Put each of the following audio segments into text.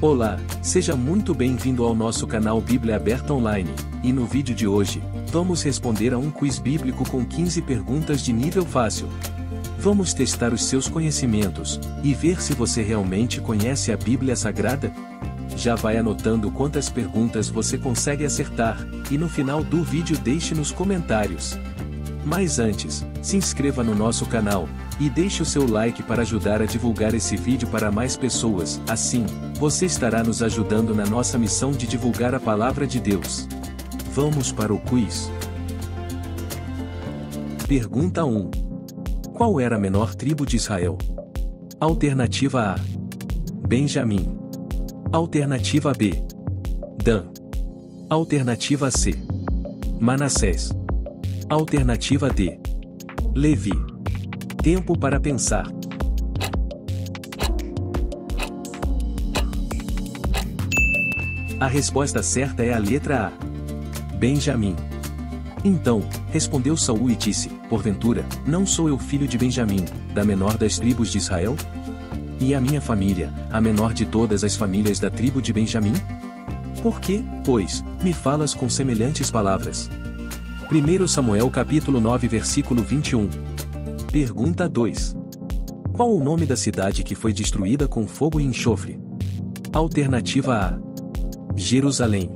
Olá, seja muito bem-vindo ao nosso canal Bíblia Aberta Online, e no vídeo de hoje, vamos responder a um quiz bíblico com 15 perguntas de nível fácil. Vamos testar os seus conhecimentos, e ver se você realmente conhece a Bíblia Sagrada? Já vai anotando quantas perguntas você consegue acertar, e no final do vídeo deixe nos comentários. Mas antes, se inscreva no nosso canal, e deixe o seu like para ajudar a divulgar esse vídeo para mais pessoas, assim, você estará nos ajudando na nossa missão de divulgar a Palavra de Deus. Vamos para o quiz. Pergunta 1. Qual era a menor tribo de Israel? Alternativa A: Benjamim. Alternativa B: Dan. Alternativa C: Manassés. Alternativa D: Levi. Tempo para pensar. A resposta certa é a letra A: Benjamim. Então, respondeu Saul e disse: porventura, não sou eu filho de Benjamim, da menor das tribos de Israel? E a minha família, a menor de todas as famílias da tribo de Benjamim? Por que, pois, me falas com semelhantes palavras? 1 Samuel capítulo 9 versículo 21. Pergunta 2. Qual o nome da cidade que foi destruída com fogo e enxofre? Alternativa A: Jerusalém.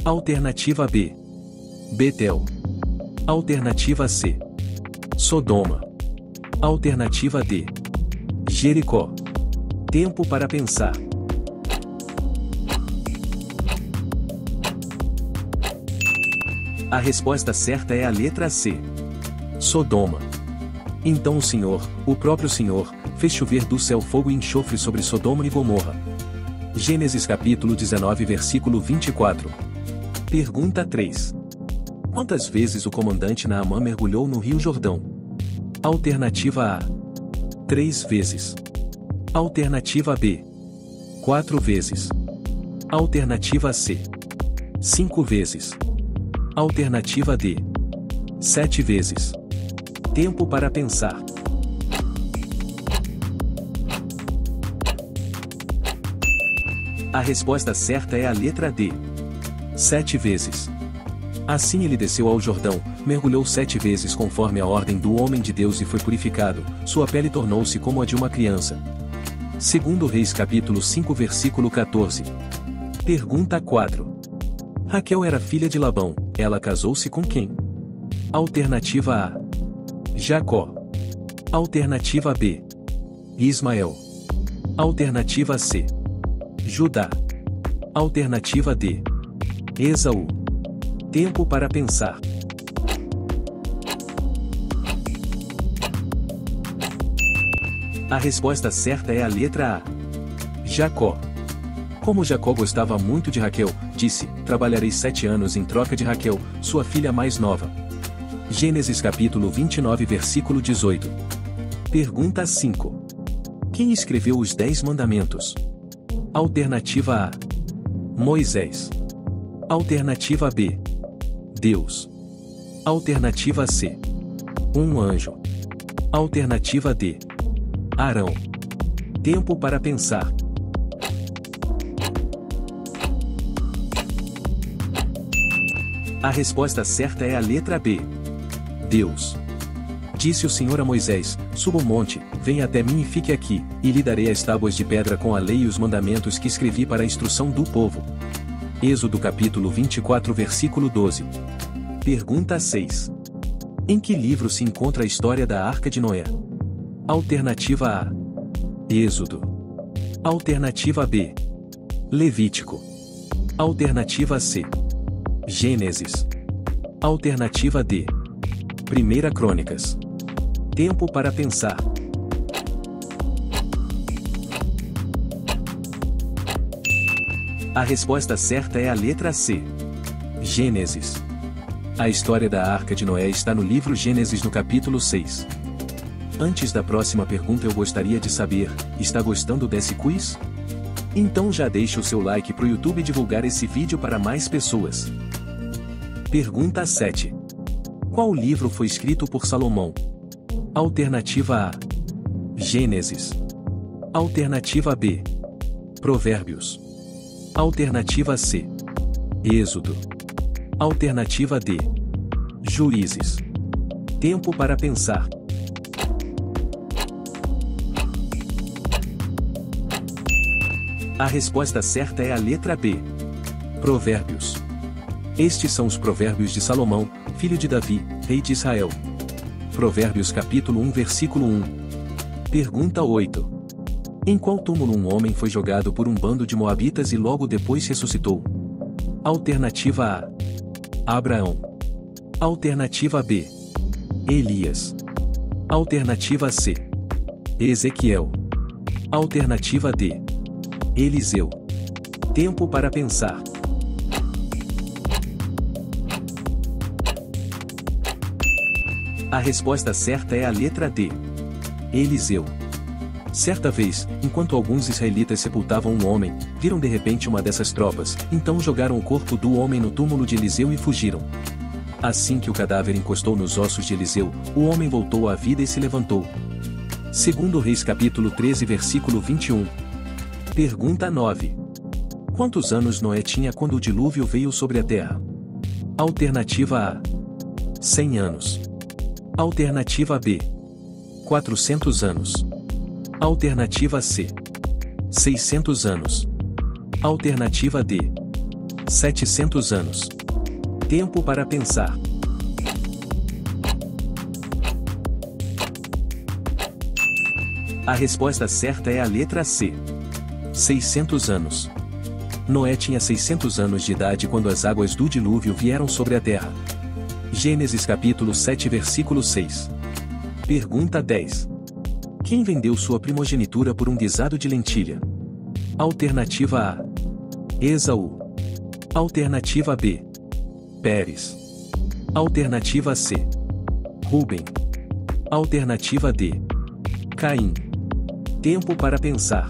Alternativa B: Betel. Alternativa C: Sodoma. Alternativa D: Jericó. Tempo para pensar. A resposta certa é a letra C: Sodoma. Então o Senhor, o próprio Senhor, fez chover do céu fogo e enxofre sobre Sodoma e Gomorra. Gênesis capítulo 19 versículo 24. Pergunta 3. Quantas vezes o comandante Naamã mergulhou no Rio Jordão? Alternativa A: 3 vezes. Alternativa B: 4 vezes. Alternativa C: 5 vezes. Alternativa D: 7 vezes. Tempo para pensar. A resposta certa é a letra D: 7 vezes. Assim ele desceu ao Jordão, mergulhou 7 vezes conforme a ordem do homem de Deus e foi purificado, sua pele tornou-se como a de uma criança. 2 Reis capítulo 5 versículo 14. Pergunta 4. Raquel era filha de Labão, ela casou-se com quem? Alternativa A: Jacó. Alternativa B: Ismael. Alternativa C: Judá. Alternativa D: Esaú. Tempo para pensar. A resposta certa é a letra A: Jacó. Como Jacó gostava muito de Raquel, disse: trabalharei 7 anos em troca de Raquel, sua filha mais nova. Gênesis capítulo 29 versículo 18. Pergunta 5. Quem escreveu os 10 mandamentos? Alternativa A: Moisés. Alternativa B: Deus. Alternativa C: um anjo. Alternativa D: Arão. Tempo para pensar. A resposta certa é a letra B: Deus. Disse o Senhor a Moisés: suba o monte, venha até mim e fique aqui, e lhe darei as tábuas de pedra com a lei e os mandamentos que escrevi para a instrução do povo. Êxodo capítulo 24 versículo 12. Pergunta 6. Em que livro se encontra a história da Arca de Noé? Alternativa A: Êxodo. Alternativa B: Levítico. Alternativa C: Gênesis. Alternativa D: 1 Crônicas. Tempo para pensar. A resposta certa é a letra C: Gênesis. A história da Arca de Noé está no livro Gênesis no capítulo 6. Antes da próxima pergunta eu gostaria de saber, está gostando desse quiz? Então já deixe o seu like para o YouTube divulgar esse vídeo para mais pessoas. Pergunta 7. Qual livro foi escrito por Salomão? Alternativa A: Gênesis. Alternativa B: Provérbios. Alternativa C. Êxodo. Alternativa D. Juízes. Tempo para pensar. A resposta certa é a letra B. Provérbios. Estes são os provérbios de Salomão, filho de Davi, rei de Israel. Provérbios capítulo 1 versículo 1. Pergunta 8. Em qual túmulo um homem foi jogado por um bando de moabitas e logo depois ressuscitou? Alternativa A. Abraão. Alternativa B. Elias. Alternativa C. Ezequiel. Alternativa D. Eliseu. Tempo para pensar. A resposta certa é a letra D. Eliseu. Certa vez, enquanto alguns israelitas sepultavam um homem, viram de repente uma dessas tropas, então jogaram o corpo do homem no túmulo de Eliseu e fugiram. Assim que o cadáver encostou nos ossos de Eliseu, o homem voltou à vida e se levantou. Segundo Reis capítulo 13 versículo 21. Pergunta 9. Quantos anos Noé tinha quando o dilúvio veio sobre a terra? Alternativa A. 100 anos. Alternativa B. 400 anos. Alternativa C. 600 anos. Alternativa D. 700 anos. Tempo para pensar. A resposta certa é a letra C. 600 anos. Noé tinha 600 anos de idade quando as águas do dilúvio vieram sobre a terra. Gênesis capítulo 7 versículo 6. Pergunta 10. Quem vendeu sua primogenitura por um guisado de lentilha? Alternativa A. Esaú. Alternativa B. Pérez. Alternativa C. Rúben. Alternativa D. Caim. Tempo para pensar.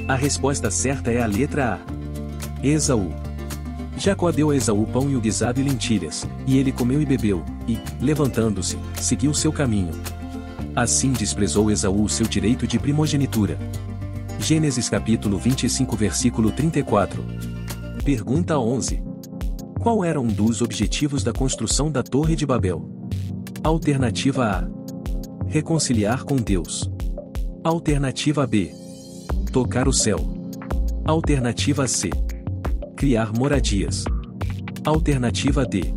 A resposta certa é a letra A. Esaú. Jacó deu a Esaú pão e o guisado e lentilhas, e ele comeu e bebeu, e, levantando-se, seguiu seu caminho. Assim desprezou Esaú o seu direito de primogenitura. Gênesis capítulo 25 versículo 34. Pergunta 11. Qual era um dos objetivos da construção da Torre de Babel? Alternativa A. Reconciliar com Deus. Alternativa B. Tocar o céu. Alternativa C. Criar moradias. Alternativa D.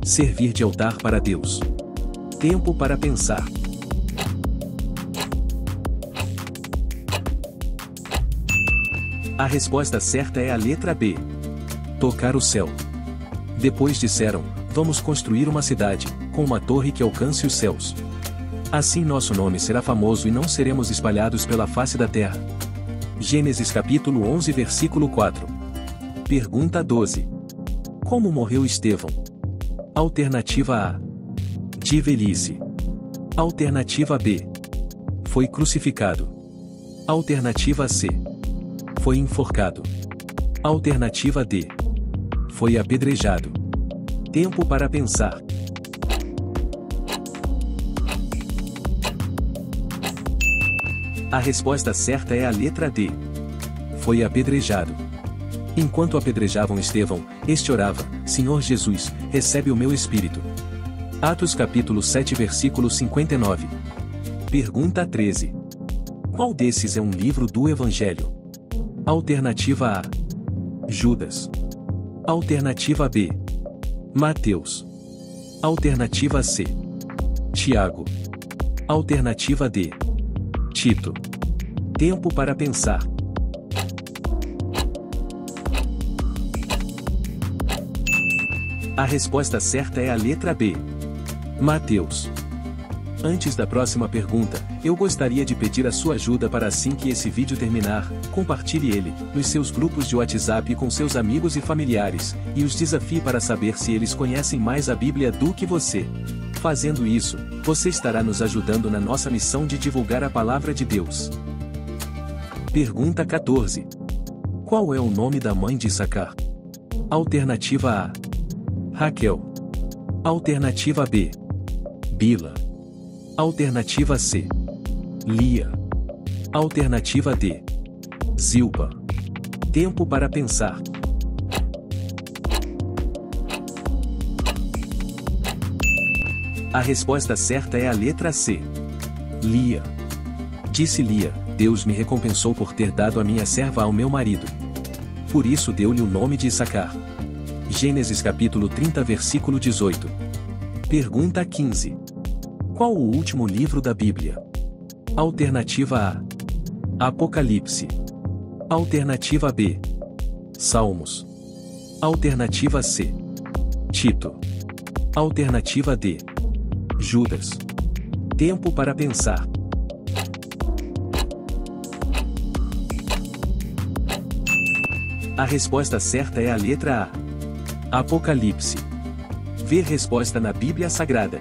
Servir de altar para Deus. Tempo para pensar. A resposta certa é a letra B. Tocar o céu. Depois disseram: vamos construir uma cidade, com uma torre que alcance os céus. Assim nosso nome será famoso e não seremos espalhados pela face da terra. Gênesis capítulo 11 versículo 4. Pergunta 12. Como morreu Estevão? Alternativa A. De velhice. Alternativa B. Foi crucificado. Alternativa C. Foi enforcado. Alternativa D. Foi apedrejado. Tempo para pensar. A resposta certa é a letra D. Foi apedrejado. Enquanto apedrejavam Estevão, este orava: Senhor Jesus, recebe o meu espírito. Atos capítulo 7 versículo 59. Pergunta 13. Qual desses é um livro do Evangelho? Alternativa A. Judas. Alternativa B. Mateus. Alternativa C. Tiago. Alternativa D. Tito. Tempo para pensar. A resposta certa é a letra B. Mateus. Antes da próxima pergunta, eu gostaria de pedir a sua ajuda para assim que esse vídeo terminar, compartilhe ele, nos seus grupos de WhatsApp com seus amigos e familiares, e os desafie para saber se eles conhecem mais a Bíblia do que você. Fazendo isso, você estará nos ajudando na nossa missão de divulgar a Palavra de Deus. Pergunta 14. Qual é o nome da mãe de Issacar? Alternativa A. Raquel. Alternativa B. Bila. Alternativa C. Lia. Alternativa D. Zilpa. Tempo para pensar. A resposta certa é a letra C. Lia. Disse Lia: Deus me recompensou por ter dado a minha serva ao meu marido. Por isso deu-lhe o nome de Issacar. Gênesis capítulo 30 versículo 18. Pergunta 15. Qual o último livro da Bíblia? Alternativa A. Apocalipse. Alternativa B. Salmos. Alternativa C. Tito. Alternativa D. Judas. Tempo para pensar. A resposta certa é a letra A. Apocalipse. Ver resposta na Bíblia Sagrada.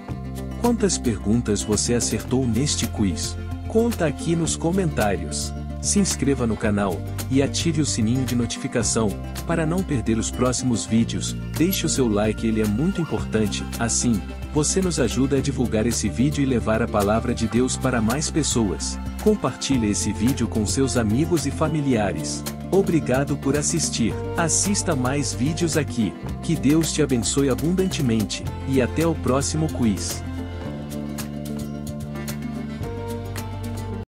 Quantas perguntas você acertou neste quiz? Conta aqui nos comentários. Se inscreva no canal e ative o sininho de notificação para não perder os próximos vídeos. Deixe o seu like, ele é muito importante. Assim, você nos ajuda a divulgar esse vídeo e levar a palavra de Deus para mais pessoas. Compartilhe esse vídeo com seus amigos e familiares. Obrigado por assistir. Assista mais vídeos aqui. Que Deus te abençoe abundantemente, e até o próximo quiz.